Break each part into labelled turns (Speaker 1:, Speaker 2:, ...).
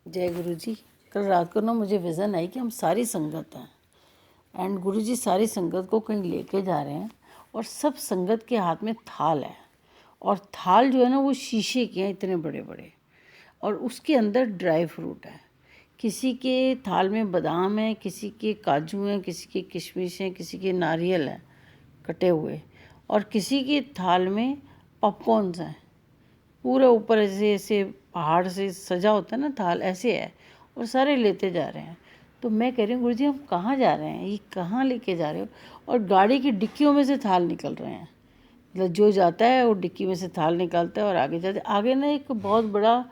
Speaker 1: जय गुरु जी। कल रात को ना मुझे विज़न आई कि हम सारी संगत हैं एंड गुरु जी सारी संगत को कहीं लेके जा रहे हैं और सब संगत के हाथ में थाल है और थाल जो है ना वो शीशे के हैं इतने बड़े बड़े और उसके अंदर ड्राई फ्रूट है। किसी के थाल में बादाम है, किसी के काजू हैं, किसी के किशमिश हैं, किसी के नारियल हैं कटे हुए और किसी के थाल में पॉपकॉर्न्स हैं। पूरा ऊपर ऐसे ऐसे पहाड़ से सजा होता है ना थाल, ऐसे है और सारे लेते जा रहे हैं। तो मैं कह रही हूँ गुरुजी हम कहाँ जा रहे हैं, ये कहाँ लेके जा रहे हो? और गाड़ी की डिक्कियों में से थाल निकल रहे हैं। मतलब जो जाता है वो डिक्की में से थाल निकालता है और आगे जाते आगे ना एक बहुत बड़ा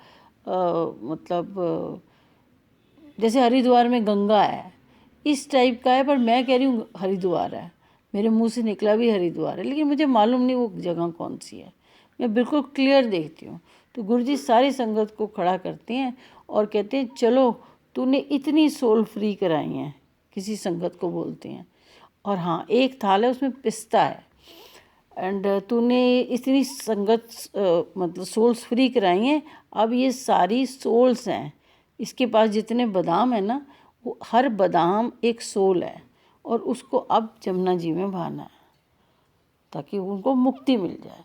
Speaker 1: जैसे हरिद्वार में गंगा है इस टाइप का है, पर मैं कह रही हूँ हरिद्वार है, मेरे मुंह से निकला भी हरिद्वार है, लेकिन मुझे मालूम नहीं वो जगह कौन सी है। मैं बिल्कुल क्लियर देखती हूँ। तो गुरुजी सारी संगत को खड़ा करते हैं और कहते हैं चलो तूने इतनी सोल फ्री कराई हैं, किसी संगत को बोलते हैं। और हाँ, एक थाल है उसमें पिस्ता है एंड तूने इतनी संगत मतलब सोल्स फ्री कराई हैं। अब ये सारी सोल्स हैं, इसके पास जितने बादाम है ना वो हर बादाम एक सोल है और उसको अब जमुना जी में बहाना है ताकि उनको मुक्ति मिल जाए।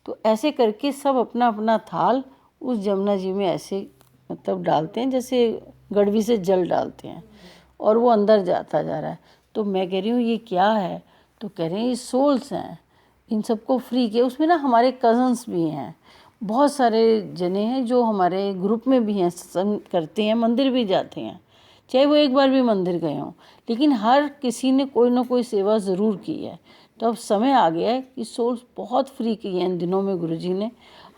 Speaker 1: तो ऐसे करके सब अपना अपना थाल उस जमुना जी में ऐसे मतलब डालते हैं जैसे गड़वी से जल डालते हैं और वो अंदर जाता जा रहा है। तो मैं कह रही हूँ ये क्या है? तो कह रहे हैं ये सोल्स हैं, इन सबको फ्री किया। उसमें ना हमारे कज़न्स भी हैं, बहुत सारे जने हैं जो हमारे ग्रुप में भी हैं, सत्संग करते हैं, मंदिर भी जाते हैं, चाहे वो एक बार भी मंदिर गए हों, लेकिन हर किसी ने कोई ना कोई सेवा ज़रूर की है। तो अब समय आ गया है कि सोल्स बहुत फ्री की हैं इन दिनों में गुरुजी ने।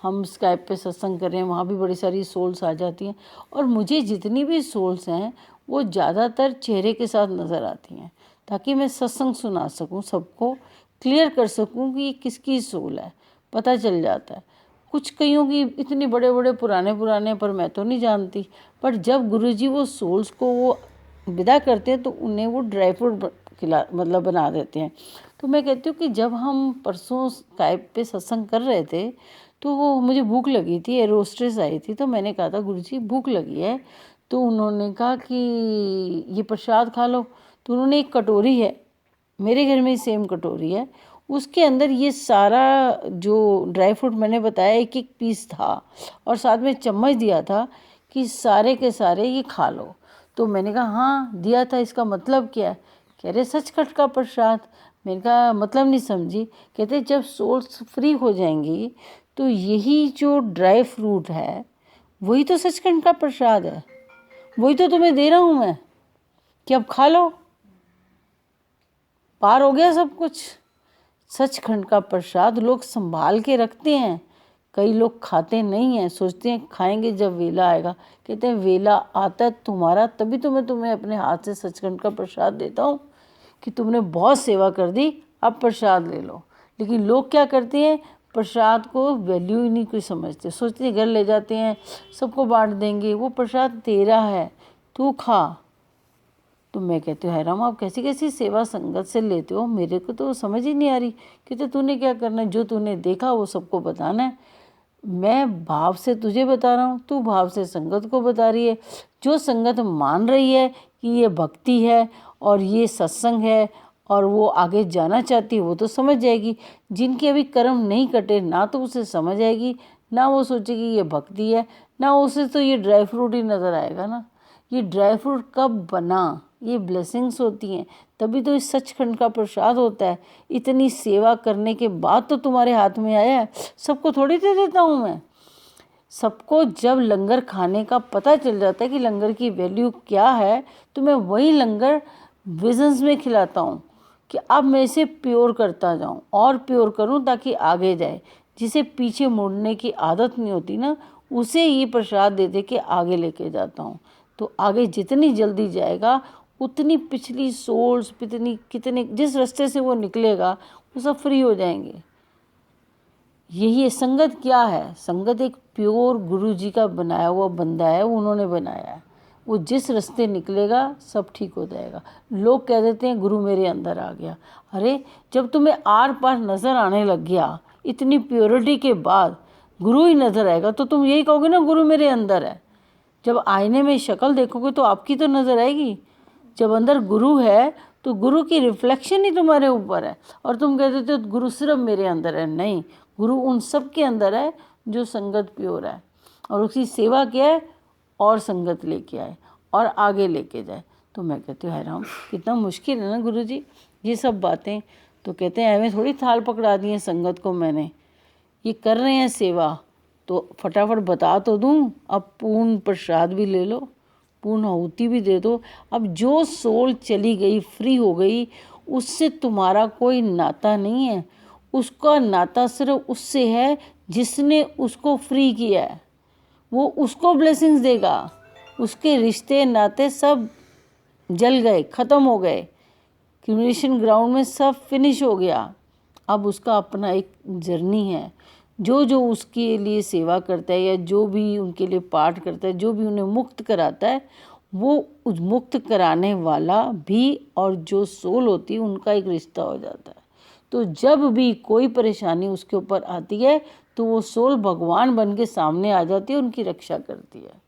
Speaker 1: हम स्काइप पे सत्संग कर रहे हैं, वहाँ भी बड़ी सारी सोल्स आ जाती हैं और मुझे जितनी भी सोल्स हैं वो ज़्यादातर चेहरे के साथ नज़र आती हैं ताकि मैं सत्संग सुना सकूं, सबको क्लियर कर सकूं कि ये किसकी सोल है, पता चल जाता है। कुछ कईयों की इतने बड़े बड़े पुराने पर मैं तो नहीं जानती, पर जब गुरुजी वो सोल्स को वो विदा करते हैं तो उन्हें वो ड्राई फ्रूट खिला मतलब बना देते हैं। तो मैं कहती हूँ कि जब हम परसों स्काइप पे सत्संग कर रहे थे तो वो मुझे भूख लगी थी, रोस्ट्रेस आई थी, तो मैंने कहा था गुरुजी भूख लगी है। तो उन्होंने कहा कि ये प्रसाद खा लो। तो उन्होंने एक कटोरी है, मेरे घर में सेम कटोरी है, उसके अंदर ये सारा जो ड्राई फ्रूट मैंने बताया एक एक पीस था और साथ में चम्मच दिया था कि सारे के सारे ये खा लो। तो मैंने कहा हाँ दिया था, इसका मतलब क्या है? कह रहे सचखंड का प्रसाद। मैंने कहा मतलब नहीं समझी। कहते जब सोल्स फ्री हो जाएंगी तो यही जो ड्राई फ्रूट है वही तो सचखंड का प्रसाद है, वही तो तुम्हें दे रहा हूँ मैं कि अब खा लो, पार हो गया सब कुछ। सचखंड का प्रसाद लोग संभाल के रखते हैं, कई लोग खाते नहीं हैं, सोचते हैं खाएंगे जब वेला आएगा। कहते हैं वेला आता है तुम्हारा तभी तो मैं तुम्हें अपने हाथ से सचखंड का प्रसाद देता हूँ कि तुमने बहुत सेवा कर दी, अब प्रसाद ले लो। लेकिन लोग क्या करते हैं, प्रसाद को वैल्यू ही नहीं कोई समझते, सोचते हैं घर ले जाते हैं सबको बांट देंगे, वो प्रसाद तेरा है तू खा। तो मैं कहती हूँ हैराम आप कैसी कैसी सेवा संगत से लेते हो, मेरे को तो समझ ही नहीं आ रही। कहते तूने क्या करना है, जो तूने देखा वो सबको बताना है। मैं भाव से तुझे बता रहा हूँ, तू भाव से संगत को बता रही है। जो संगत मान रही है कि ये भक्ति है और ये सत्संग है और वो आगे जाना चाहती है वो तो समझ जाएगी। जिनके अभी कर्म नहीं कटे ना तो उसे समझ आएगी, ना वो सोचेगी ये भक्ति है, ना उसे तो ये ड्राई फ्रूट ही नज़र आएगा ना। ये ड्राई फ्रूट कब बना, ये ब्लेसिंग्स होती हैं, तभी तो इस सचखंड का प्रसाद होता है। इतनी सेवा करने के बाद तो तुम्हारे हाथ में आया है, सबको थोड़ी दे देता हूँ मैं। सबको जब लंगर खाने का पता चल जाता है कि लंगर की वैल्यू क्या है तो मैं वही लंगर विजन्स में खिलाता हूँ कि अब मैं इसे प्योर करता जाऊँ और प्योर करूँ ताकि आगे जाए। जिसे पीछे मुड़ने की आदत नहीं होती ना उसे ये प्रसाद दे दे के आगे लेके जाता हूँ। तो आगे जितनी जल्दी जाएगा उतनी पिछली सोल्स कितने जिस रास्ते से वो निकलेगा वो सब फ्री हो जाएंगे। यही है संगत। क्या है संगत? एक प्योर गुरु जी का बनाया हुआ बंदा है, उन्होंने बनाया है। वो जिस रास्ते निकलेगा सब ठीक हो जाएगा। लोग कह देते हैं गुरु मेरे अंदर आ गया। अरे जब तुम्हें आर पार नज़र आने लग गया इतनी प्योरिटी के बाद गुरु ही नज़र आएगा तो तुम यही कहोगे ना गुरु मेरे अंदर है। जब आईने में शक्ल देखोगे तो आपकी तो नज़र आएगी। जब अंदर गुरु है तो गुरु की रिफ्लेक्शन ही तुम्हारे ऊपर है। और तुम कहते हो गुरु सिर्फ मेरे अंदर है, नहीं, गुरु उन सब के अंदर है जो संगत प्योर है। और उसकी सेवा क्या है, और संगत लेके आए और आगे लेके जाए। तो मैं कहती हूँ हाय राम, कितना मुश्किल है ना गुरु जी ये सब बातें। तो कहते हैं हमें थोड़ी थाल पकड़ा दी है संगत को, मैंने ये कर रहे हैं सेवा तो फटाफट बता तो दूं, अब पूर्ण प्रसाद भी ले लो, पूर्ण आहुति भी दे दो। अब जो सोल चली गई, फ्री हो गई, उससे तुम्हारा कोई नाता नहीं है। उसका नाता सिर्फ उससे है जिसने उसको फ्री किया है। वो उसको ब्लेसिंग्स देगा। उसके रिश्ते नाते सब जल गए, ख़त्म हो गए, कम्युनिकेशन ग्राउंड में सब फिनिश हो गया। अब उसका अपना एक जर्नी है। जो जो उसके लिए सेवा करता है या जो भी उनके लिए पाठ करता है, जो भी उन्हें मुक्त कराता है, वो उस मुक्त कराने वाला भी और जो सोल होती है उनका एक रिश्ता हो जाता है। तो जब भी कोई परेशानी उसके ऊपर आती है तो वो सोल भगवान बन के सामने आ जाती है, उनकी रक्षा करती है।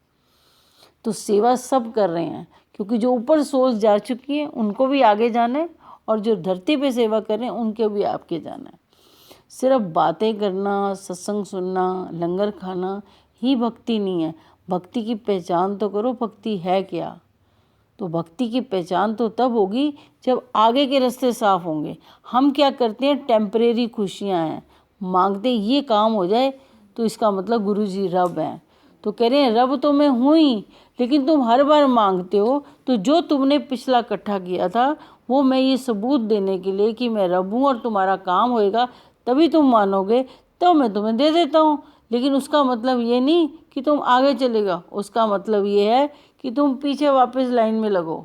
Speaker 1: तो सेवा सब कर रहे हैं क्योंकि जो ऊपर सोल्स जा चुकी हैं उनको भी आगे जाना है, और जो धरती पे सेवा कर रहे हैं उनके भी आपके जाना है। सिर्फ बातें करना, सत्संग सुनना, लंगर खाना ही भक्ति नहीं है। भक्ति की पहचान तो करो, भक्ति है क्या। तो भक्ति की पहचान तो तब होगी जब आगे के रास्ते साफ होंगे। हम क्या करते हैं, टेम्परेरी खुशियां हैं, मांगते ये काम हो जाए तो इसका मतलब गुरुजी रब हैं। तो कह रहे हैं रब तो मैं हूँ ही, लेकिन तुम हर बार मांगते हो तो जो तुमने पिछला इकट्ठा किया था वो मैं ये सबूत देने के लिए कि मैं रब हूँ और तुम्हारा काम होएगा तभी तुम मानोगे, तो मैं तुम्हें दे देता हूँ। लेकिन उसका मतलब ये नहीं कि तुम आगे चलेगा, उसका मतलब ये है कि तुम पीछे वापस लाइन में लगो।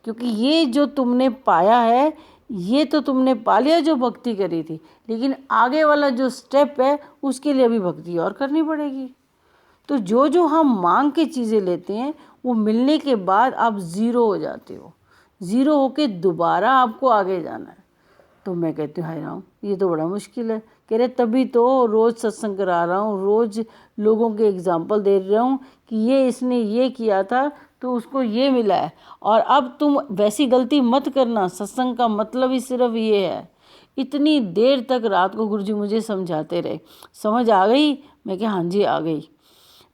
Speaker 1: क्योंकि ये जो तुमने पाया है ये तो तुमने पा लिया जो भक्ति करी थी, लेकिन आगे वाला जो स्टेप है उसके लिए भी भक्ति और करनी पड़ेगी। तो जो जो हम मांग के चीज़ें लेते हैं वो मिलने के बाद आप ज़ीरो हो जाते हो। ज़ीरो होके दोबारा आपको आगे जाना है। तो मैं कहती हूँ हाय राम, ये तो बड़ा मुश्किल है। कह रहे तभी तो रोज़ सत्संग करा रहा हूँ, रोज़ लोगों के एग्जाम्पल दे रहा हूँ कि ये इसने ये किया था तो उसको ये मिला है, और अब तुम वैसी गलती मत करना। सत्संग का मतलब ही सिर्फ ये है। इतनी देर तक रात को गुरुजी मुझे समझाते रहे। समझ आ गई? मैं कहा हाँ जी आ गई।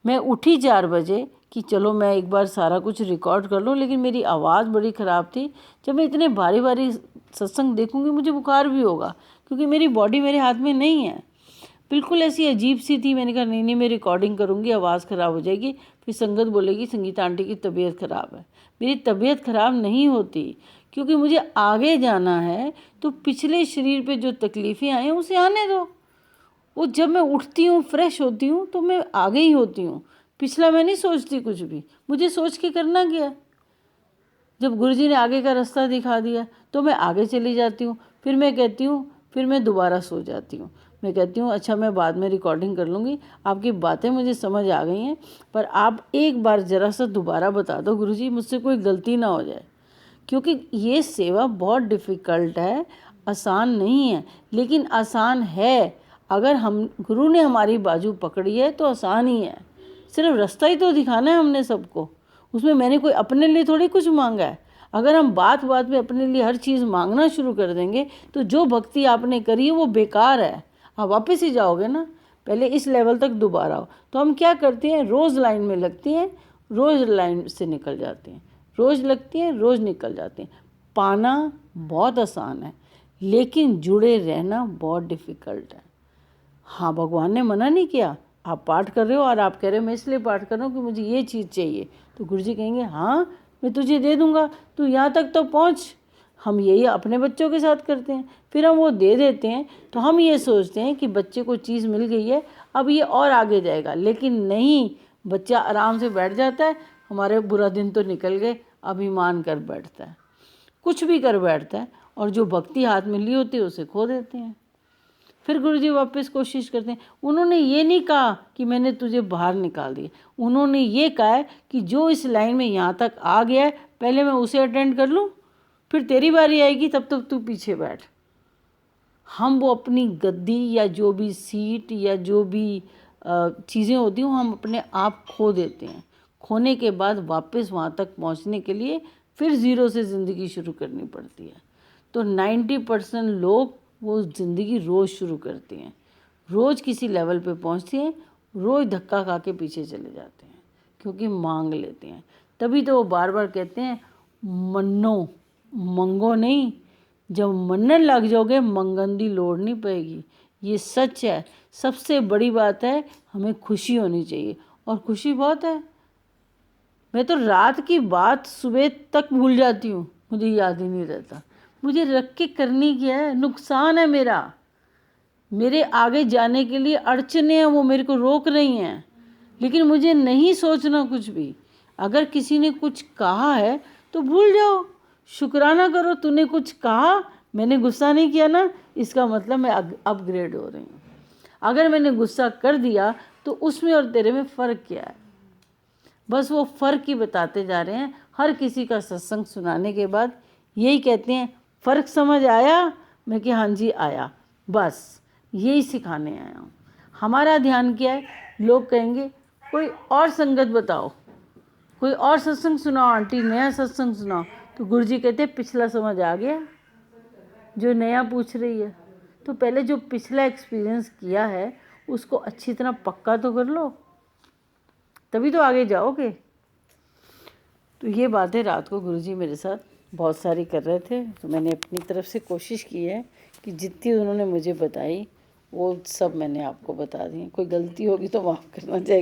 Speaker 1: मैं उठी 4 बजे कि चलो मैं एक बार सारा कुछ रिकॉर्ड कर लूँ, लेकिन मेरी आवाज़ बड़ी ख़राब थी। जब मैं इतने भारी भारी सत्संग देखूंगी मुझे बुखार भी होगा, क्योंकि मेरी बॉडी मेरे हाथ में नहीं है। बिल्कुल ऐसी अजीब सी थी। मैंने कहा नहीं मैं रिकॉर्डिंग करूँगी, आवाज़ ख़राब हो जाएगी, फिर संगत बोलेगी संगीता आंटी की तबीयत ख़राब है। मेरी तबीयत ख़राब नहीं होती, क्योंकि मुझे आगे जाना है। तो पिछले शरीर पे जो तकलीफ़ें आई हैं उसे आने दो। वो जब मैं उठती हूँ फ्रेश होती हूँ तो मैं आगे ही होती हूँ। पिछला मैं नहीं सोचती कुछ भी, मुझे सोच के करना क्या। जब गुरुजी ने आगे का रास्ता दिखा दिया तो मैं आगे चली जाती हूँ। फिर मैं कहती हूँ, फिर मैं दोबारा सो जाती हूँ। मैं कहती हूँ अच्छा मैं बाद में रिकॉर्डिंग कर लूँगी, आपकी बातें मुझे समझ आ गई हैं, पर आप एक बार ज़रा सा दोबारा बता दो गुरुजी, मुझसे कोई गलती ना हो जाए। क्योंकि ये सेवा बहुत डिफ़िकल्ट है, आसान नहीं है, लेकिन आसान है। अगर हम गुरु ने हमारी बाजू पकड़ी है तो आसान ही है। सिर्फ रास्ता ही तो दिखाना है हमने सबको। उसमें मैंने कोई अपने लिए थोड़ी कुछ मांगा है। अगर हम बात बात में अपने लिए हर चीज़ मांगना शुरू कर देंगे तो जो भक्ति आपने करी है वो बेकार है। आप वापस ही जाओगे ना। पहले इस लेवल तक दोबारा हो। तो हम क्या करते हैं, रोज़ लाइन में लगती हैं, रोज़ लाइन से निकल जाते हैं, रोज़ लगती हैं, रोज़ निकल जाते हैं। पाना बहुत आसान है, लेकिन जुड़े रहना बहुत डिफ़िकल्ट है। हाँ, भगवान ने मना नहीं किया। आप पाठ कर रहे हो और आप कह रहे हो मैं इसलिए पाठ कर रहा हूँ कि मुझे ये चीज़ चाहिए, तो गुरुजी कहेंगे हाँ मैं तुझे दे दूँगा, तू यहाँ तक तो पहुँच। हम यही अपने बच्चों के साथ करते हैं। फिर हम वो दे देते हैं तो हम ये सोचते हैं कि बच्चे को चीज़ मिल गई है, अब ये और आगे जाएगा। लेकिन नहीं, बच्चा आराम से बैठ जाता है। हमारे बुरा दिन तो निकल गए, अभिमान कर बैठता है, कुछ भी कर बैठता है, और जो भक्ति हाथ में ली होती है उसे खो देते हैं। फिर गुरुजी वापस कोशिश करते हैं। उन्होंने ये नहीं कहा कि मैंने तुझे बाहर निकाल दिया, उन्होंने ये कहा है कि जो इस लाइन में यहाँ तक आ गया है पहले मैं उसे अटेंड कर लूँ, फिर तेरी बारी आएगी, तब तक तू पीछे बैठ। हम वो अपनी गद्दी या जो भी सीट या जो भी चीज़ें होती हैं हम अपने आप खो देते हैं। खोने के बाद वापस वहाँ तक पहुँचने के लिए फिर ज़ीरो से ज़िंदगी शुरू करनी पड़ती है। तो 90% लोग वो ज़िंदगी रोज़ शुरू करते हैं, रोज़ किसी लेवल पे पहुँचते हैं, रोज़ धक्का खा के पीछे चले जाते हैं क्योंकि मांग लेते हैं। तभी तो वो बार बार कहते हैं मन्नो मंगो नहीं, जब मन्नन लग जाओगे मंगंदी लोड़ नहीं पाएगी। ये सच है। सबसे बड़ी बात है हमें खुशी होनी चाहिए, और खुशी बहुत है। मैं तो रात की बात सुबह तक भूल जाती हूँ, मुझे याद ही नहीं रहता। मुझे रख के करनी क्या है, नुकसान है मेरा, मेरे आगे जाने के लिए अड़चने हैं, वो मेरे को रोक रही हैं। लेकिन मुझे नहीं सोचना कुछ भी। अगर किसी ने कुछ कहा है तो भूल जाओ, शुक्राना करो तूने कुछ कहा, मैंने गुस्सा नहीं किया ना, इसका मतलब मैं अपग्रेड हो रही हूँ। अगर मैंने गुस्सा कर दिया तो उसमें और तेरे में फ़र्क क्या है? बस वो फ़र्क ही बताते जा रहे हैं। हर किसी का सत्संग सुनाने के बाद यही कहते हैं, फ़र्क समझ आया? मैं कि हाँ जी आया। बस यही सिखाने आया हूँ। हमारा ध्यान क्या है? लोग कहेंगे कोई और संगत बताओ, कोई और सत्संग सुनाओ आंटी, नया सत्संग सुनाओ। तो गुरुजी कहते हैं पिछला समझ आ गया, जो नया पूछ रही है। तो पहले जो पिछला एक्सपीरियंस किया है उसको अच्छी तरह पक्का तो कर लो, तभी तो आगे जाओगे। तो ये बातें रात को गुरुजी मेरे साथ बहुत सारी कर रहे थे, तो मैंने अपनी तरफ से कोशिश की है कि जितनी उन्होंने मुझे बताई वो सब मैंने आपको बता दी। कोई गलती होगी तो माफ़ करना चाहिए।